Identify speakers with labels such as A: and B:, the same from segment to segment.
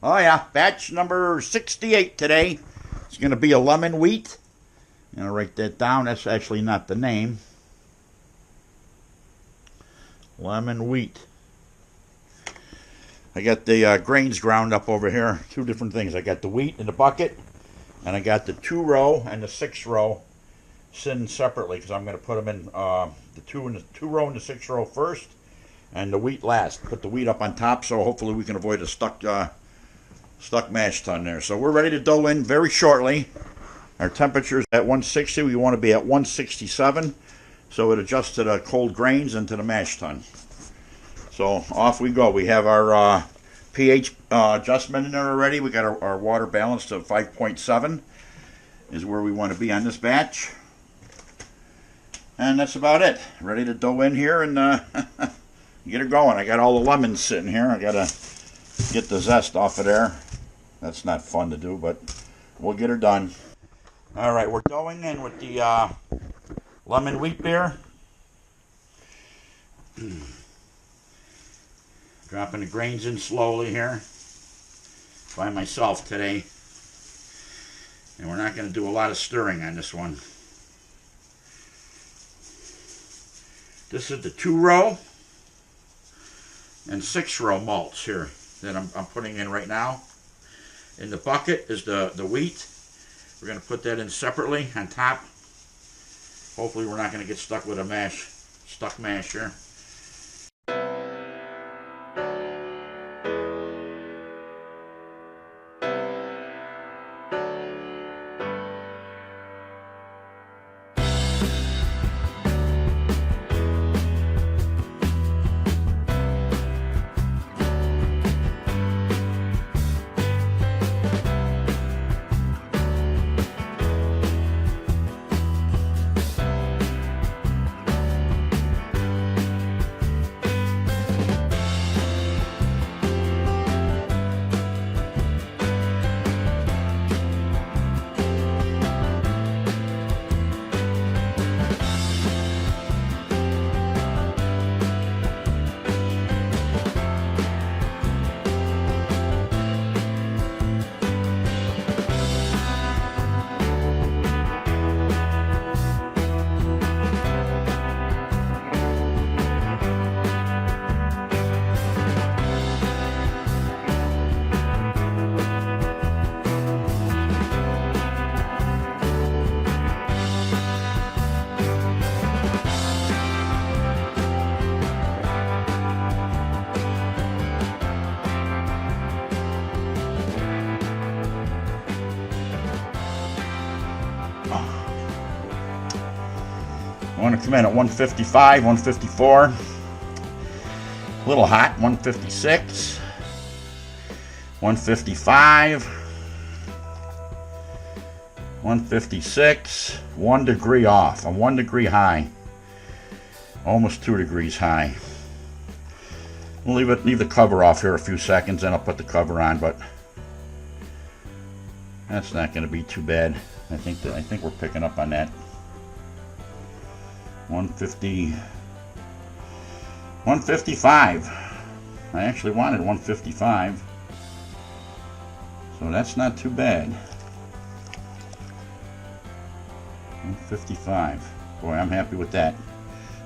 A: Oh yeah, batch number 68 today. It's going to be a lemon wheat. I'm going to write that down. That's actually not the name. Lemon wheat. I got the grains ground up over here. Two different things. I got the wheat in the bucket, and I got the 2-row and the 6-row sitting separately because I'm going to put them in the 2-row and the 6-row first, and the wheat last. Put the wheat up on top, so hopefully we can avoid a stuck mash tun there. So we're ready to dough in very shortly. Our temperature is at 160. We want to be at 167, so it adjusts to the cold grains and to the mash tun. So off we go. We have our pH adjustment in there already. We got our water balanced to 5.7 is where we want to be on this batch. And that's about it. Ready to dough in here and get her going. I got all the lemons sitting here. I got to get the zest off of there. That's not fun to do, but we'll get her done. All right, we're going in with the lemon wheat beer. Dropping the grains in slowly here by myself today. And we're not going to do a lot of stirring on this one. This is the 2-row and 6-row malts here that I'm putting in right now. In the bucket is the wheat. We're going to put that in separately on top. Hopefully we're not going to get stuck with a stuck mash here. I want to come in at 155, 154. A little hot, 156, 155, 156, 1 degree off, a 1 degree high, almost 2 degrees high. We'll leave the cover off here a few seconds, then I'll put the cover on, but that's not going to be too bad. I think we're picking up on that. 150, 155. I actually wanted 155, so that's not too bad. 155. Boy, I'm happy with that.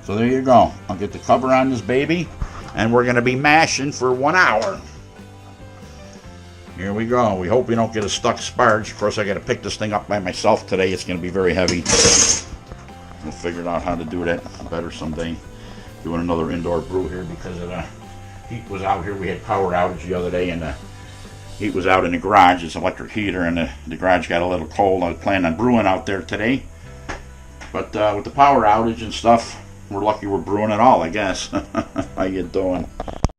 A: So there you go. I'll get the cover on this baby, and we're going to be mashing for 1 hour. Here we go. We hope we don't get a stuck sparge. Of course, I got to pick this thing up by myself today. It's going to be very heavy. We'll figure out how to do that better someday. Doing another indoor brew here because of the heat was out here. We had power outage the other day, and the heat was out in the garage. It's an electric heater, and the garage got a little cold. I was planning on brewing out there today, but with the power outage and stuff, we're lucky we're brewing at all, I guess. How you doing?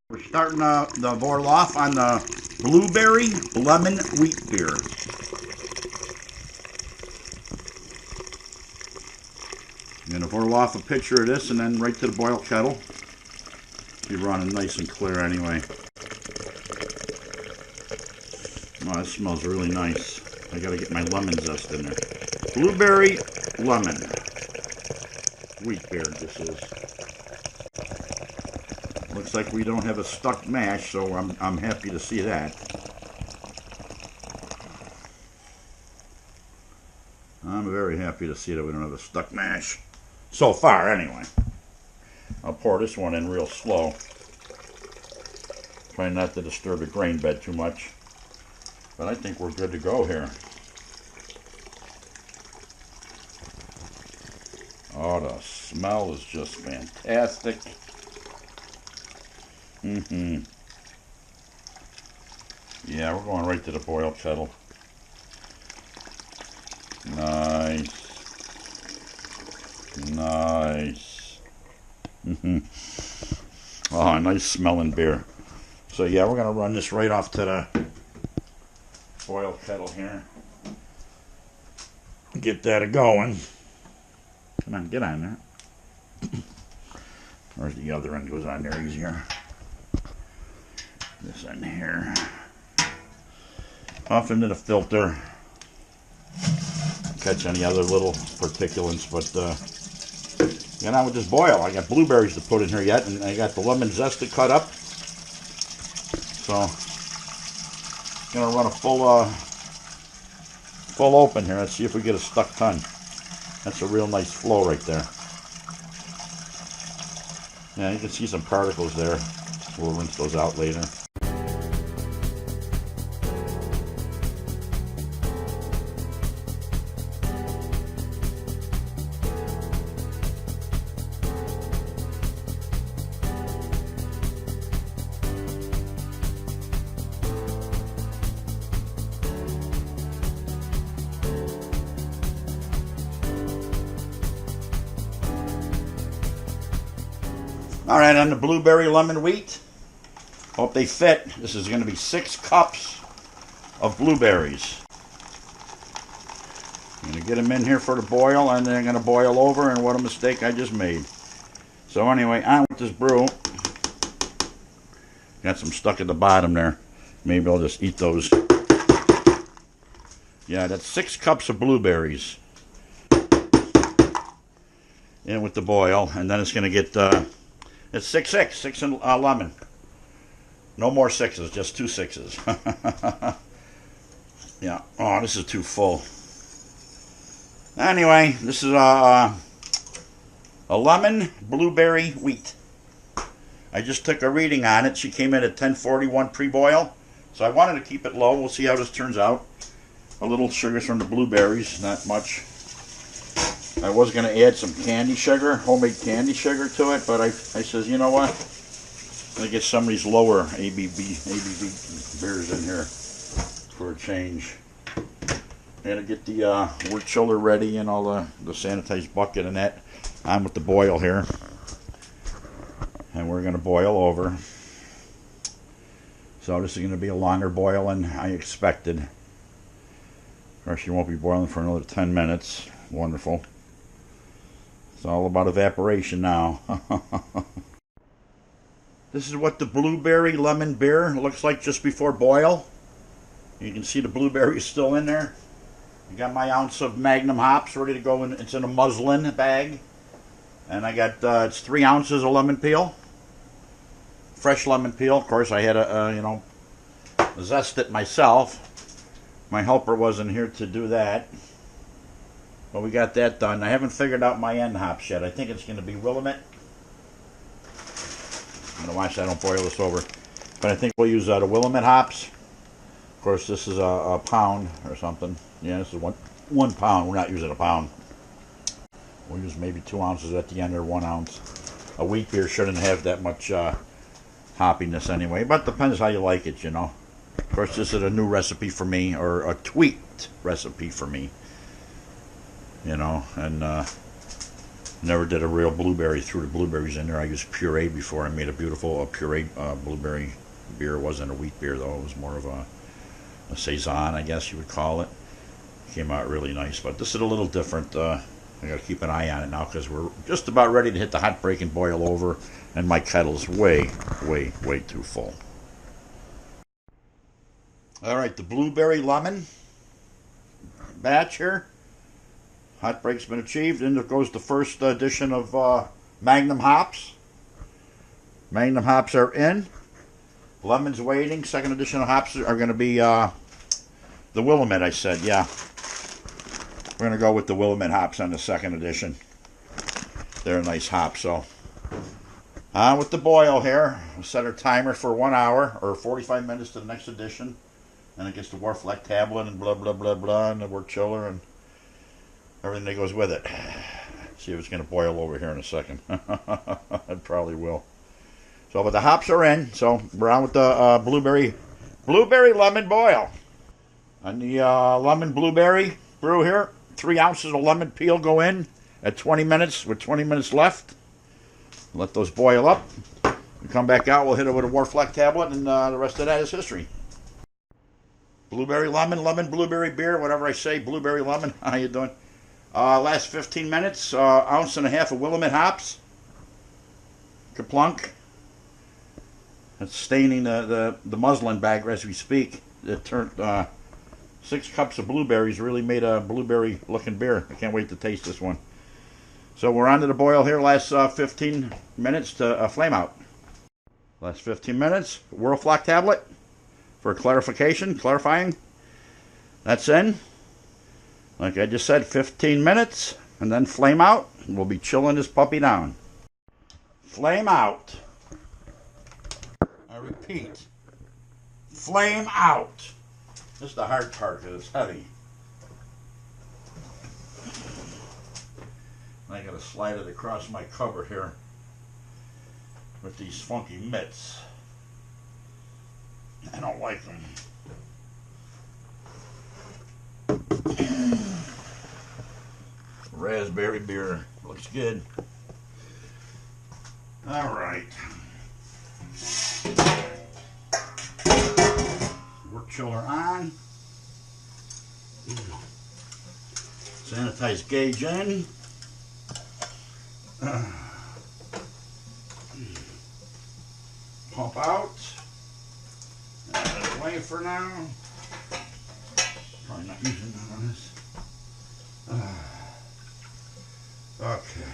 A: We're starting the boil off on the blueberry lemon wheat beer. I'm going to boil off a pitcher of this and then right to the boil kettle. Be running nice and clear anyway. Oh, that smells really nice. I got to get my lemon zest in there. Blueberry lemon wheat beer this is. Looks like we don't have a stuck mash, so I'm happy to see that. I'm very happy to see that we don't have a stuck mash. So far, anyway. I'll pour this one in real slow. Try not to disturb the grain bed too much. But I think we're good to go here. Oh, the smell is just fantastic. Yeah, we're going right to the boil kettle. Nice. Nice. Oh, nice smelling beer. So yeah, we're going to run this right off to the boil kettle here. Get that going. Come on, get on there. Or the other end goes on there easier. This end here. Off into the filter. Catch any other little particulates, but get on with this boil. I got blueberries to put in here yet, and I got the lemon zest to cut up. So, gonna run a full open here. Let's see if we get a stuck ton. That's a real nice flow right there. Yeah, you can see some particles there. We'll rinse those out later. Alright, on the blueberry lemon wheat, hope they fit. This is going to be 6 cups of blueberries. I'm going to get them in here for the boil, and they're going to boil over, and what a mistake I just made. So anyway, on with this brew. Got some stuck at the bottom there. Maybe I'll just eat those. Yeah, that's 6 cups of blueberries in with the boil, and then it's going to get... it's 6 and lemon. No more 6s, just 2 6s. Yeah. Oh, this is too full. Anyway, this is a lemon blueberry wheat. I just took a reading on it. She came in at 1041 pre-boil. So I wanted to keep it low. We'll see how this turns out. A little sugar from the blueberries, not much. I was going to add some candy sugar, homemade candy sugar to it, but I says, you know what? I'm going to get some of these lower ABV beers in here for a change. I'm going to get the wood chiller ready and all the sanitized bucket and that. I'm with the boil here. And we're going to boil over. So this is going to be a longer boil than I expected. Of course, you won't be boiling for another 10 minutes. Wonderful. It's all about evaporation now. This is what the blueberry lemon beer looks like just before boil. You can see the blueberry is still in there. I got my ounce of Magnum hops ready to go in. It's in a muslin bag. And I got, it's 3 ounces of lemon peel. Fresh lemon peel. Of course, I had to, zest it myself. My helper wasn't here to do that. But we got that done. I haven't figured out my end hops yet. I think it's going to be Willamette. I'm going to watch I don't boil this over. But I think we'll use the Willamette hops. Of course, this is a pound or something. Yeah, this is one pound. We're not using a pound. We'll use maybe 2 ounces at the end or 1 ounce. A wheat beer shouldn't have that much hoppiness anyway. But depends how you like it, you know. Of course, this is a new recipe for me, or a tweaked recipe for me. You know, and never did a real blueberry, threw the blueberries in there. I used puree before. I made a beautiful puree blueberry beer. It wasn't a wheat beer, though. It was more of a saison, I guess you would call it. Came out really nice, but this is a little different. I got to keep an eye on it now because we're just about ready to hit the hot break and boil over, and my kettle's way too full. All right, the blueberry lemon batch here. Hot break's been achieved. In goes the first edition of Magnum hops. Magnum hops are in. Lemon's waiting. Second edition of hops are going to be the Willamette, I said. Yeah. Of We're going to go with the Willamette hops on the second edition. They're a nice hop, so. On with the boil here. We'll set our timer for 1 hour or 45 minutes to the next edition. And it gets the Warfleck tablet and blah, blah, blah, blah, and the wort chiller and everything that goes with it. See if it's going to boil over here in a second. It probably will. So, but the hops are in. So, we're on with the blueberry lemon boil. On the lemon blueberry brew here, 3 ounces of lemon peel go in at 20 minutes with 20 minutes left. Let those boil up. We come back out, we'll hit it with a Warfleck tablet, and the rest of that is history. Blueberry lemon, lemon blueberry beer, whatever I say, blueberry lemon. How you doing? Last 15 minutes, ounce and a half of Willamette hops. Kaplunk. It's staining the muslin bag as we speak. It turned 6 cups of blueberries, really made a blueberry looking beer. I can't wait to taste this one. So we're on to the boil here, last 15 minutes to flame out. Last 15 minutes, Warfleck tablet for clarifying. That's in. Like I just said, 15 minutes, and then flame out, and we'll be chilling this puppy down. Flame out. I repeat, flame out. This is the hard part because it's heavy. I gotta slide it across my cover here with these funky mitts. I don't like them. Raspberry beer looks good. All right. Wort chiller on. Sanitized gauge in. Pump out. Away for now. Probably not using that on this. Okay.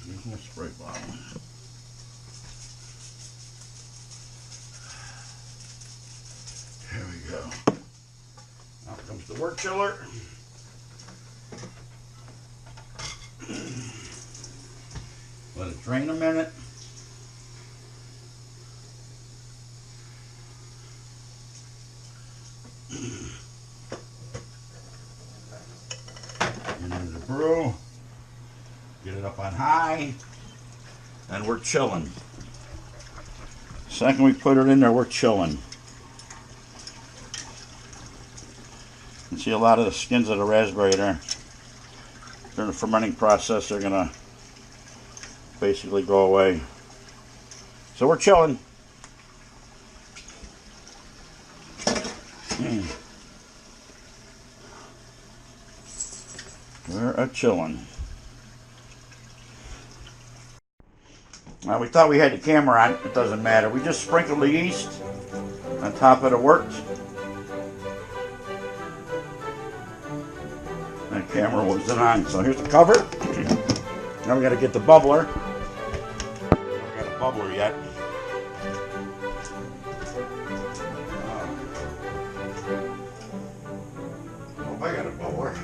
A: There's no spray bottle. There we go. Now comes the wort chiller. Let it drain a minute. And into the brew. Get it up on high. And we're chilling. Second we put it in there, we're chilling. You can see a lot of the skins of the raspberry there. During the fermenting process, they're going to basically go away. So we're chilling. We're a-chilling. Now we thought we had the camera on. It doesn't matter. We just sprinkled the yeast on top of the wort. That camera wasn't on. So here's the cover. Now we got to get the bubbler. We got a bubbler yet. Oh, I got a bubbler.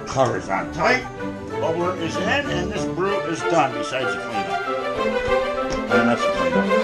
A: Cover's on tight. Bubbler is in, and this brew is done. Besides the cleanup, and that's the cleanup.